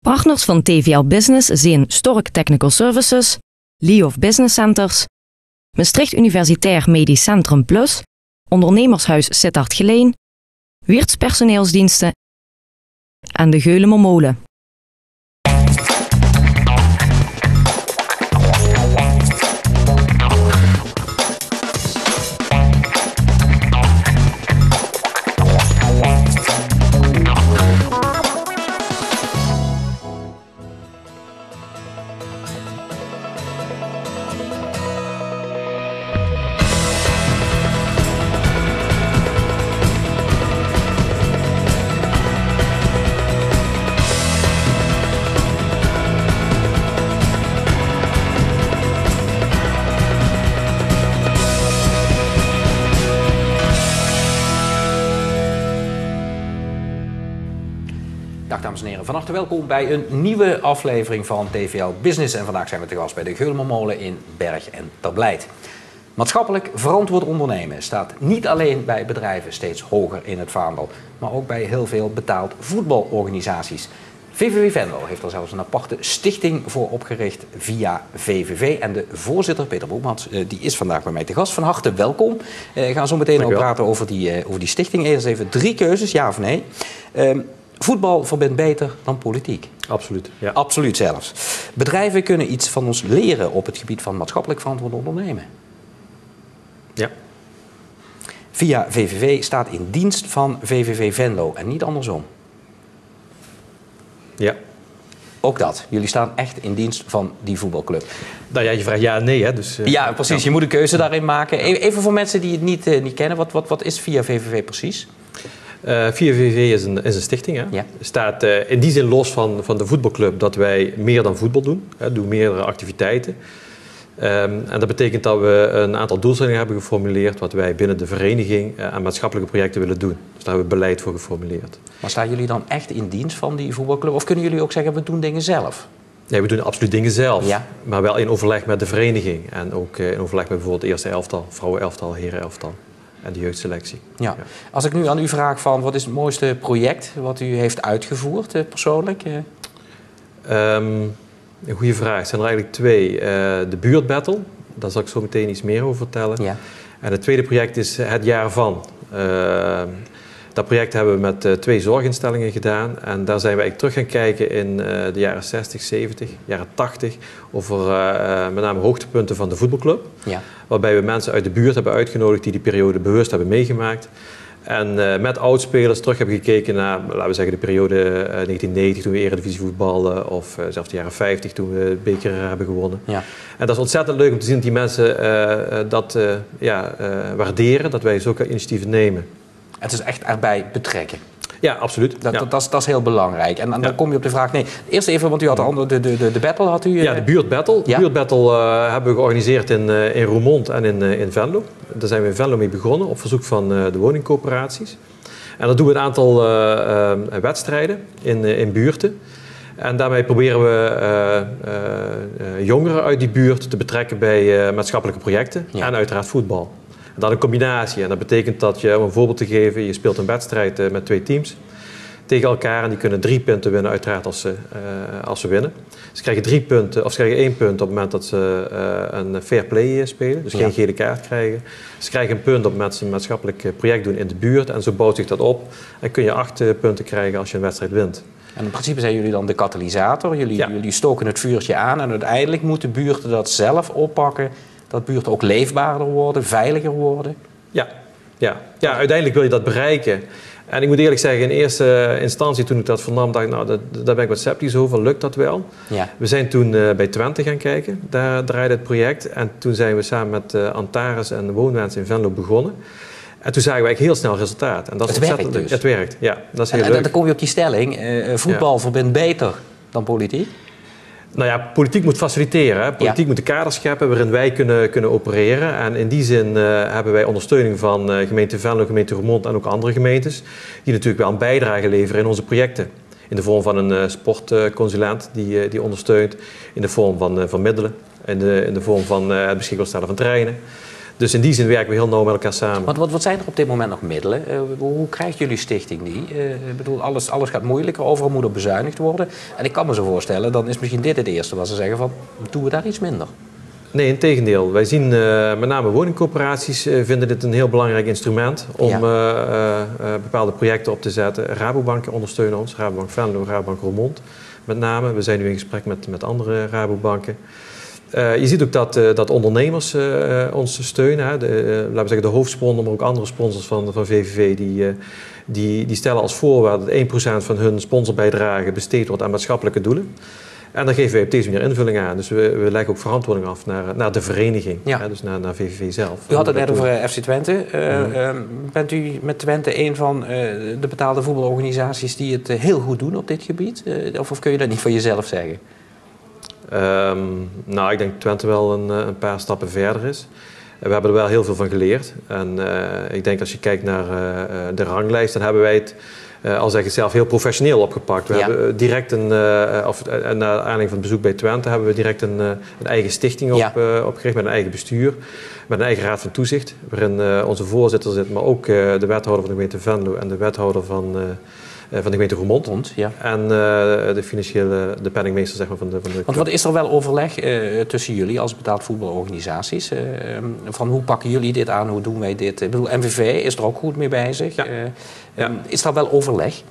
Partners van TVL Business zijn Stork Technical Services, Liof Business Centers, Maastricht Universitair Medisch Centrum Plus, Ondernemershuis Sittard Geleen, Wiertz Personeelsdiensten en de Geulemer Molen. Dag dames en heren, van harte welkom bij een nieuwe aflevering van TVL Business. En vandaag zijn we te gast bij de Geulemer Molen in Berg en Terblijt. Maatschappelijk verantwoord ondernemen staat niet alleen bij bedrijven steeds hoger in het vaandel, maar ook bij heel veel betaald voetbalorganisaties. VVV Venlo heeft er zelfs een aparte stichting voor opgericht via VVV. En de voorzitter, Peter Boemans, die is vandaag bij mij te gast. Van harte welkom. We gaan zo meteen ook praten over die stichting. Eerst even 3 keuzes, ja of nee. Voetbal verbindt beter dan politiek. Absoluut. Ja. Absoluut zelfs. Bedrijven kunnen iets van ons leren op het gebied van maatschappelijk verantwoord ondernemen. Ja. Via VVV staat in dienst van VVV Venlo en niet andersom. Ja. Ook dat. Jullie staan echt in dienst van die voetbalclub. Nou ja, je vraagt ja en nee, hè. Dus, ja, precies. Ja. Je moet een keuze daarin maken. Even voor mensen die het niet kennen. Wat is via VVV precies? Via VVV is een stichting. Hè. Ja. Staat in die zin los van de voetbalclub dat wij meer dan voetbal doen. Hè, doen meerdere activiteiten. En dat betekent dat we een aantal doelstellingen hebben geformuleerd wat wij binnen de vereniging aan maatschappelijke projecten willen doen. Dus daar hebben we beleid voor geformuleerd. Maar staan jullie dan echt in dienst van die voetbalclub? Of kunnen jullie ook zeggen, we doen dingen zelf? Nee, we doen absoluut dingen zelf. Ja. Maar wel in overleg met de vereniging. En ook in overleg met bijvoorbeeld het eerste elftal, vrouwenelftal, herenelftal. En de jeugdselectie. Ja. Als ik nu aan u vraag van wat is het mooiste project wat u heeft uitgevoerd persoonlijk? Een goede vraag. Het zijn er eigenlijk 2. De buurtbattle, daar zal ik zo meteen iets meer over vertellen. Ja. En het tweede project is het jaar van. Dat project hebben we met 2 zorginstellingen gedaan. En daar zijn we eigenlijk terug gaan kijken in de jaren 60, 70, jaren 80... over met name hoogtepunten van de voetbalclub. Ja. Waarbij we mensen uit de buurt hebben uitgenodigd die periode bewust hebben meegemaakt. En met oudspelers terug hebben gekeken naar, laten we zeggen, de periode 1990 toen we Eredivisie voetbalden. Of zelfs de jaren 50 toen we de beker hebben gewonnen. Ja. En dat is ontzettend leuk om te zien dat die mensen dat waarderen. Dat wij zulke initiatieven nemen. Het is echt erbij betrekken. Ja, absoluut. Dat is heel belangrijk. En dan kom je op de vraag... Nee, eerst even, want u had de battle. Had u, Ja, de buurtbattle. Ja? De buurtbattle hebben we georganiseerd in Roermond en in Venlo. Daar zijn we in Venlo mee begonnen op verzoek van de woningcoöperaties. En dan doen we een aantal wedstrijden in buurten. En daarmee proberen we jongeren uit die buurt te betrekken bij maatschappelijke projecten. Ja. En uiteraard voetbal. En dan een combinatie. En dat betekent dat je, om een voorbeeld te geven, je speelt een wedstrijd met 2 teams tegen elkaar. En die kunnen 3 punten winnen, uiteraard, als ze winnen. Ze krijgen 3 punten, of ze krijgen 1 punt op het moment dat ze een fair play spelen. Dus geen gele kaart krijgen. Ze krijgen een punt op het moment dat ze een maatschappelijk project doen in de buurt. En zo bouwt zich dat op. En kun je 8 punten krijgen als je een wedstrijd wint. En in principe zijn jullie dan de katalysator. Jullie stoken het vuurtje aan. En uiteindelijk moeten buurten dat zelf oppakken. Dat buurten ook leefbaarder worden, veiliger worden? Ja, uiteindelijk wil je dat bereiken. En ik moet eerlijk zeggen, in eerste instantie toen ik dat vernam, dacht ik, nou, daar ben ik wat sceptisch over, lukt dat wel? Ja. We zijn toen bij Twente gaan kijken, daar draaide het project. En toen zijn we samen met Antares en de woonwensen in Venlo begonnen. En toen zagen we eigenlijk heel snel resultaat. En dat is het werkt dus? Het werkt, ja. Dat is heel leuk. En dan kom je op die stelling, voetbal verbindt beter dan politiek? Nou ja, politiek moet faciliteren. Hè. Politiek moet de kaders scheppen waarin wij kunnen opereren. En in die zin hebben wij ondersteuning van gemeente Venlo, gemeente Roermond en ook andere gemeentes. Die natuurlijk wel een bijdrage leveren in onze projecten. In de vorm van een sportconsulent die ondersteunt. In de vorm van middelen. In de vorm van het beschikbaar stellen van terreinen. Dus in die zin werken we heel nauw met elkaar samen. Wat zijn er op dit moment nog middelen? Hoe krijgt jullie stichting die? Ik bedoel, alles gaat moeilijker, overal moet er bezuinigd worden. En ik kan me zo voorstellen, dan is misschien dit het eerste wat ze zeggen van, doen we daar iets minder? Nee, integendeel. Wij zien met name woningcorporaties vinden dit een heel belangrijk instrument om bepaalde projecten op te zetten. Rabobanken ondersteunen ons, Rabobank Venlo, Rabobank Roermond met name. We zijn nu in gesprek met andere Rabobanken. Je ziet ook dat ondernemers ons steunen. Hè. Laten we zeggen de hoofdsponsor, maar ook andere sponsors van VVV, die stellen als voorwaarde dat 1% van hun sponsorbijdrage besteed wordt aan maatschappelijke doelen. En daar geven wij op deze manier invulling aan. Dus we leggen ook verantwoording af naar de vereniging, hè, dus naar VVV zelf. U had het net over FC Twente. Bent u met Twente een van de betaalde voetbalorganisaties die het heel goed doen op dit gebied? Of kun je dat niet van jezelf zeggen? Nou, ik denk dat Twente wel een paar stappen verder is. We hebben er wel heel veel van geleerd. En ik denk als je kijkt naar de ranglijst, dan hebben wij het al zeg ik zelf heel professioneel opgepakt. We hebben direct naar aanleiding van het bezoek bij Twente hebben we direct een eigen stichting opgericht met een eigen bestuur, met een eigen raad van toezicht, waarin onze voorzitter zit, maar ook de wethouder van de gemeente Venlo en de wethouder van de gemeente Roermond. En de penningmeester zeg maar, van de Want wat is er wel overleg tussen jullie als betaald voetbalorganisaties? Van hoe pakken jullie dit aan, hoe doen wij dit? Ik bedoel, MVV is er ook goed mee bezig. Is daar wel overleg?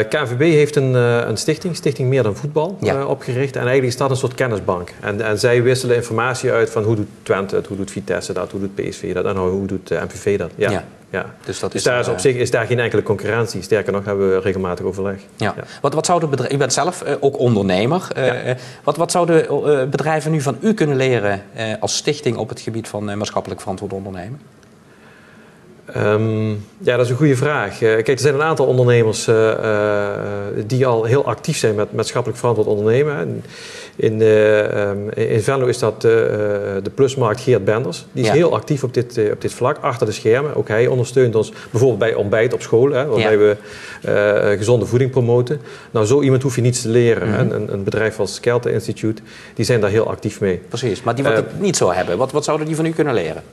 KNVB heeft een stichting Meer dan Voetbal opgericht. En eigenlijk is dat een soort kennisbank. En zij wisselen informatie uit van hoe doet Twente het, hoe doet Vitesse dat, hoe doet PSV dat en hoe doet MVV dat. Dus daar is op zich is daar geen enkele concurrentie. Sterker nog hebben we regelmatig overleg. Wat zouden bedrijven, u bent zelf ook ondernemer. Wat zouden bedrijven nu van u kunnen leren als stichting op het gebied van maatschappelijk verantwoord ondernemen? Dat is een goede vraag. Kijk, er zijn een aantal ondernemers die al heel actief zijn met maatschappelijk verantwoord ondernemen. In Venlo is dat de plusmarkt Geert Benders. Die is heel actief op dit vlak, achter de schermen. Ook hij ondersteunt ons bijvoorbeeld bij ontbijt op school, waarbij we gezonde voeding promoten. Nou, zo iemand hoef je niets te leren. Een bedrijf als Skelter Institute, die zijn daar heel actief mee. Precies, maar die wat ik niet zou hebben, wat zouden die van u kunnen leren?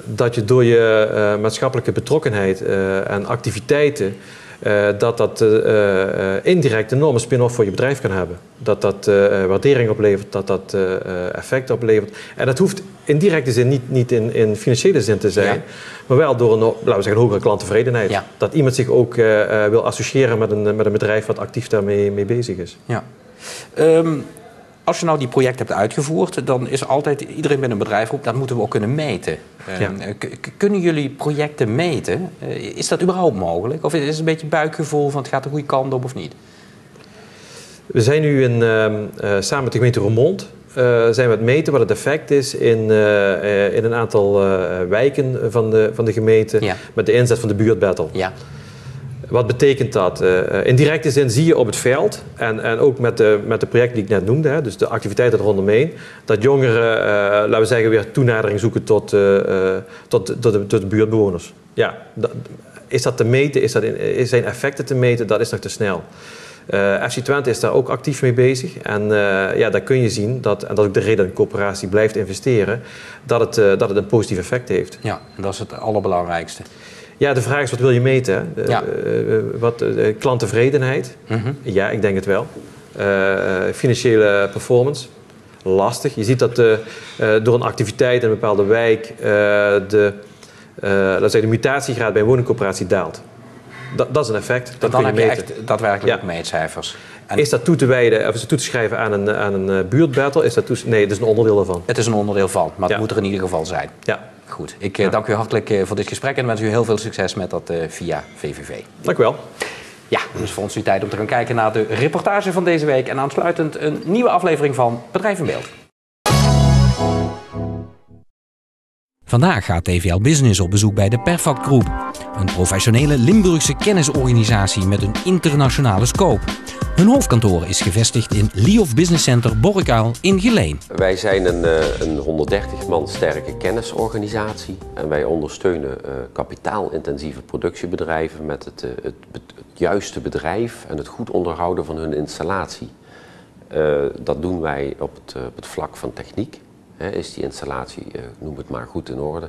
Dat je door je maatschappelijke betrokkenheid en activiteiten dat indirect een enorme spin-off voor je bedrijf kan hebben. Dat waardering oplevert, dat effect oplevert. En dat hoeft in directe zin niet in financiële zin te zijn, maar wel door een hogere klanttevredenheid. Ja. Dat iemand zich ook wil associëren met een bedrijf wat actief daarmee mee bezig is. Ja. Als je nou die project hebt uitgevoerd, dan is altijd iedereen binnen een bedrijfsgroep, dat moeten we ook kunnen meten. Kunnen jullie projecten meten? Is dat überhaupt mogelijk? Of is het een beetje buikgevoel van het gaat de goede kant op of niet? We zijn nu samen met de gemeente Roermond zijn we het meten wat het effect is in een aantal wijken van de gemeente met de inzet van de buurtbattle. Ja. Wat betekent dat? In directe zin zie je op het veld en ook met de projecten die ik net noemde, dus de activiteiten rondomheen, dat jongeren, laten we zeggen, weer toenadering zoeken tot de buurtbewoners. Ja, is dat te meten? Zijn effecten te meten? Dat is nog te snel. FC Twente is daar ook actief mee bezig. En daar kun je zien, en dat is ook de reden dat een corporatie blijft investeren, dat het een positief effect heeft. Ja, en dat is het allerbelangrijkste. Ja, de vraag is wat wil je meten? Klanttevredenheid? Ja, ik denk het wel. Financiële performance? Lastig. Je ziet dat door een activiteit in een bepaalde wijk de mutatiegraad bij een woningcorporatie daalt. Dat is een effect. Dat dan heb je echt daadwerkelijk meetcijfers. En is dat toe te wijden, of is het toe te schrijven aan een buurtbattle? Nee, het is een onderdeel daarvan. Het is een onderdeel van, maar het moet er in ieder geval zijn. Ja. Goed, ik dank u hartelijk voor dit gesprek en wens u heel veel succes met dat via VVV. Dank u wel. Ja, dus voor ons nu tijd om te gaan kijken naar de reportage van deze week en aansluitend een nieuwe aflevering van Bedrijf in Beeld. Vandaag gaat TVL Business op bezoek bij de Perfact Groep, een professionele Limburgse kennisorganisatie met een internationale scope. Hun hoofdkantoor is gevestigd in Liof Business Center Borkuil in Geleen. Wij zijn een 130 man sterke kennisorganisatie en wij ondersteunen kapitaalintensieve productiebedrijven met het juiste bedrijf en het goed onderhouden van hun installatie. Dat doen wij op het vlak van techniek. Is die installatie, noem het maar, goed in orde?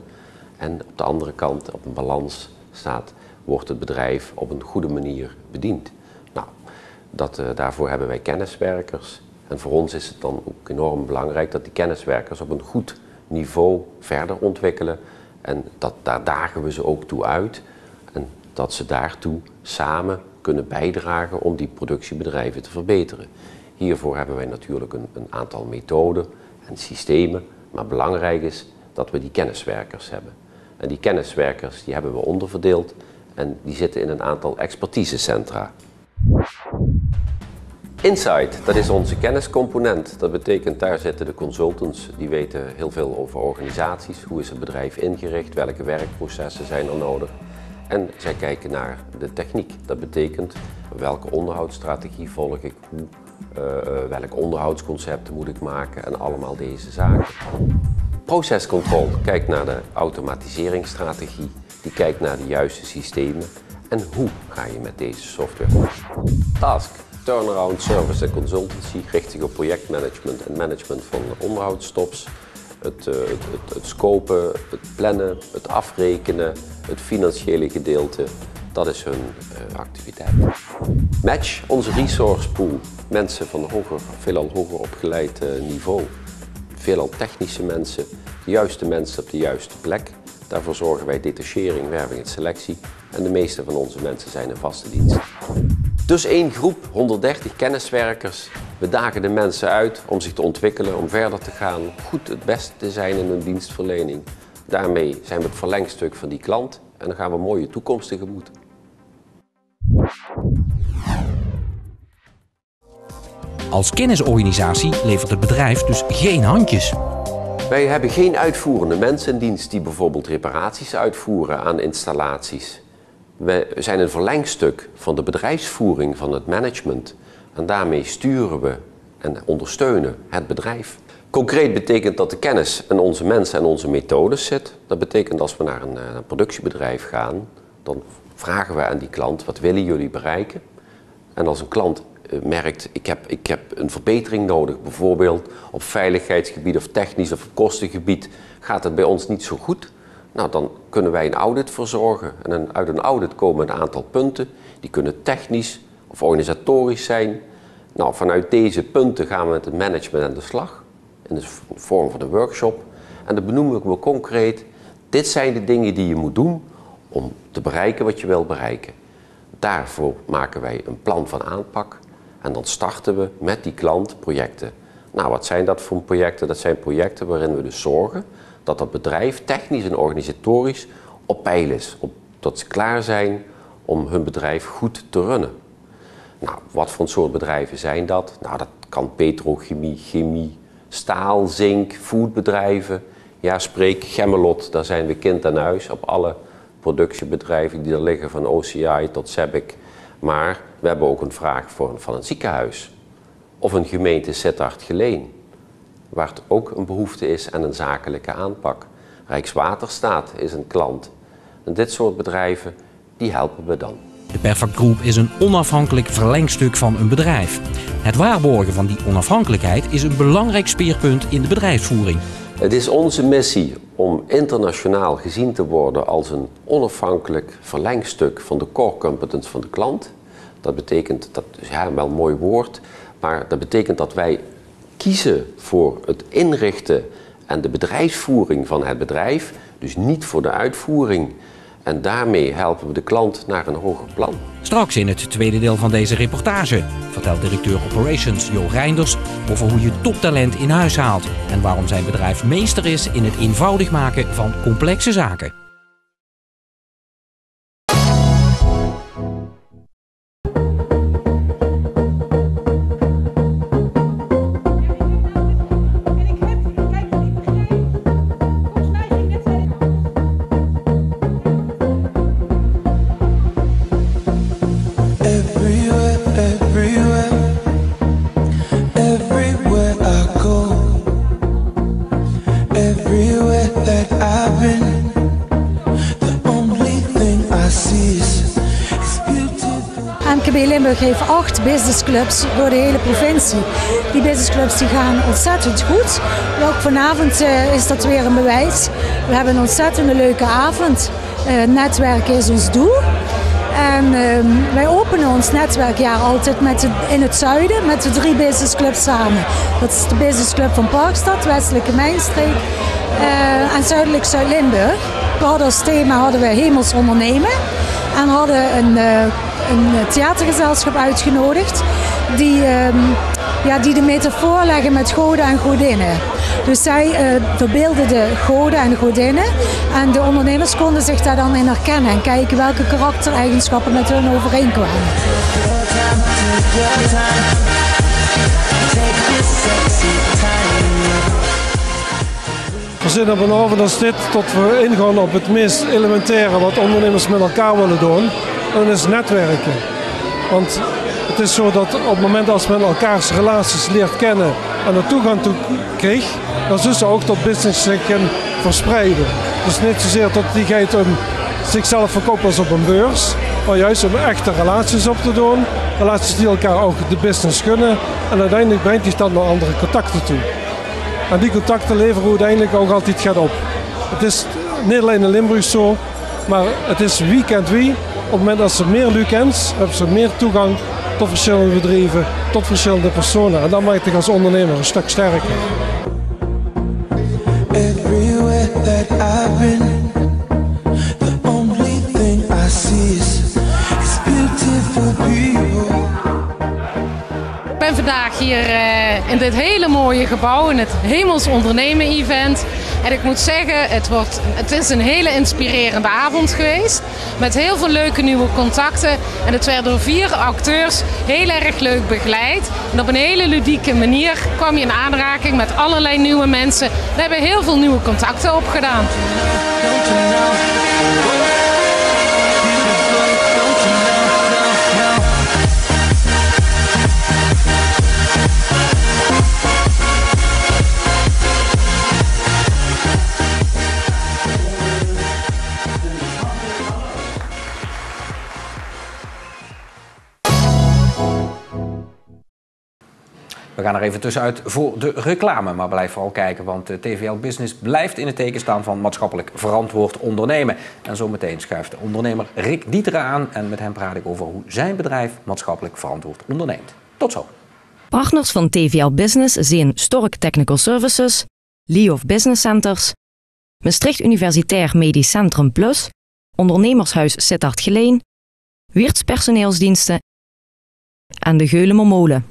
En op de andere kant, op een balans staat, wordt het bedrijf op een goede manier bediend? Nou, daarvoor hebben wij kenniswerkers. En voor ons is het dan ook enorm belangrijk dat die kenniswerkers op een goed niveau verder ontwikkelen. En daar dagen we ze ook toe uit. En dat ze daartoe samen kunnen bijdragen om die productiebedrijven te verbeteren. Hiervoor hebben wij natuurlijk een aantal methoden en systemen. Maar belangrijk is dat we die kenniswerkers hebben. En die kenniswerkers die hebben we onderverdeeld en die zitten in een aantal expertisecentra. Insight, dat is onze kenniscomponent. Dat betekent, daar zitten de consultants, die weten heel veel over organisaties. Hoe is het bedrijf ingericht, welke werkprocessen zijn er nodig. En zij kijken naar de techniek. Dat betekent, welke onderhoudsstrategie volg ik, welk onderhoudsconcept moet ik maken en allemaal deze zaken. Process control kijkt naar de automatiseringsstrategie, die kijkt naar de juiste systemen en hoe ga je met deze software om. Task, turnaround, service en consultancy richt zich op projectmanagement en management van onderhoudsstops. Het scopen, het plannen, het afrekenen, het financiële gedeelte, dat is hun activiteit. Match, onze resource pool, mensen van veelal hoger opgeleid niveau. Veelal technische mensen, de juiste mensen op de juiste plek. Daarvoor zorgen wij detachering, werving en selectie. En de meeste van onze mensen zijn in vaste dienst. Dus één groep, 130 kenniswerkers. We dagen de mensen uit om zich te ontwikkelen, om verder te gaan. Goed het beste te zijn in hun dienstverlening. Daarmee zijn we het verlengstuk van die klant. En dan gaan we een mooie toekomst tegemoet. Als kennisorganisatie levert het bedrijf dus geen handjes. Wij hebben geen uitvoerende mensen in dienst die bijvoorbeeld reparaties uitvoeren aan installaties. We zijn een verlengstuk van de bedrijfsvoering van het management. En daarmee sturen we en ondersteunen het bedrijf. Concreet betekent dat de kennis in onze mensen en onze methodes zit. Dat betekent als we naar een productiebedrijf gaan, dan vragen we aan die klant, wat willen jullie bereiken? En als een klant merkt, ik heb een verbetering nodig, bijvoorbeeld op veiligheidsgebied of technisch of kostengebied, gaat het bij ons niet zo goed. Nou, dan kunnen wij een audit verzorgen. En uit een audit komen een aantal punten, die kunnen technisch of organisatorisch zijn. Nou, vanuit deze punten gaan we met het management aan de slag, in de vorm van een workshop. En dan benoemen we concreet, dit zijn de dingen die je moet doen om te bereiken wat je wil bereiken. Daarvoor maken wij een plan van aanpak en dan starten we met die klant projecten. Nou, wat zijn dat voor projecten? Dat zijn projecten waarin we dus zorgen dat dat bedrijf technisch en organisatorisch op peil is. Dat ze klaar zijn om hun bedrijf goed te runnen. Nou, wat voor een soort bedrijven zijn dat? Nou, dat kan petrochemie, chemie, staal, zink, foodbedrijven. Ja, spreek Gemmelot, daar zijn we kind aan huis op alle productiebedrijven die er liggen, van OCI tot SEBIC. Maar we hebben ook een vraag van een ziekenhuis of een gemeente Sittard-Geleen, waar het ook een behoefte is aan een zakelijke aanpak. Rijkswaterstaat is een klant. En dit soort bedrijven, die helpen we dan. De Perfect Group is een onafhankelijk verlengstuk van een bedrijf. Het waarborgen van die onafhankelijkheid is een belangrijk speerpunt in de bedrijfsvoering. Het is onze missie om internationaal gezien te worden als een onafhankelijk verlengstuk van de core competence van de klant. Dat betekent, dat is ja, wel een mooi woord, maar dat betekent dat wij kiezen voor het inrichten en de bedrijfsvoering van het bedrijf, dus niet voor de uitvoering. En daarmee helpen we de klant naar een hoger plan. Straks in het tweede deel van deze reportage vertelt directeur Operations Jo Reinders over hoe je toptalent in huis haalt en waarom zijn bedrijf meester is in het eenvoudig maken van complexe zaken. Everywhere that I've been, heeft 8 businessclubs door de hele provincie. Die businessclubs die gaan ontzettend goed. Ook vanavond is dat weer een bewijs. We hebben een ontzettend leuke avond. Netwerken is ons doel. En wij openen ons netwerkjaar altijd in het zuiden met de 3 businessclubs samen. Dat is de businessclub van Parkstad, Westelijke Mijnstreek en Zuidelijk Zuid-Limburg. We hadden als thema Hemels ondernemen en hadden een theatergezelschap uitgenodigd die de metafoor leggen met goden en godinnen. Dus zij verbeelden de goden en godinnen en de ondernemers konden zich daar dan in herkennen en kijken welke karaktereigenschappen met hun overeenkwamen. We zitten op een avond als dit tot we ingaan op het meest elementaire wat ondernemers met elkaar willen doen. En dat is netwerken. Want het is zo dat op het moment als men elkaars relaties leert kennen en er toegang toe krijgt, dan zullen ze ook tot business zich gaan verspreiden. Dus niet zozeer dat diegene zichzelf verkoopt als op een beurs, maar juist om echte relaties op te doen. Relaties die elkaar ook de business gunnen en uiteindelijk brengt die dan naar andere contacten toe. En die contacten leveren uiteindelijk ook altijd gaat op. Het is niet alleen in Limburg zo, maar het is wie kent wie. Op het moment dat ze meer lu kent, hebben ze meer toegang tot verschillende bedrijven, tot verschillende personen. En dat maakt je als ondernemer een stuk sterker. Everywhere that I've been, the only thing I see is beautiful people. Ik ben vandaag hier in dit hele mooie gebouw, in het Hemels Ondernemen Event. En ik moet zeggen, het is een hele inspirerende avond geweest. Met heel veel leuke nieuwe contacten. En het werd door 4 acteurs heel erg leuk begeleid. En op een hele ludieke manier kwam je in aanraking met allerlei nieuwe mensen. We hebben heel veel nieuwe contacten opgedaan. We gaan er even tussenuit voor de reclame, maar blijf vooral kijken, want TVL Business blijft in het teken staan van maatschappelijk verantwoord ondernemen. En zometeen schuift de ondernemer Rick Dieteren aan en met hem praat ik over hoe zijn bedrijf maatschappelijk verantwoord onderneemt. Tot zo. Partners van TVL Business zijn Stork Technical Services, Liof Business Centers, Maastricht Universitair Medisch Centrum Plus, Ondernemershuis Sittard Geleen, Wiertz Personeelsdiensten en de Geulemer Molen.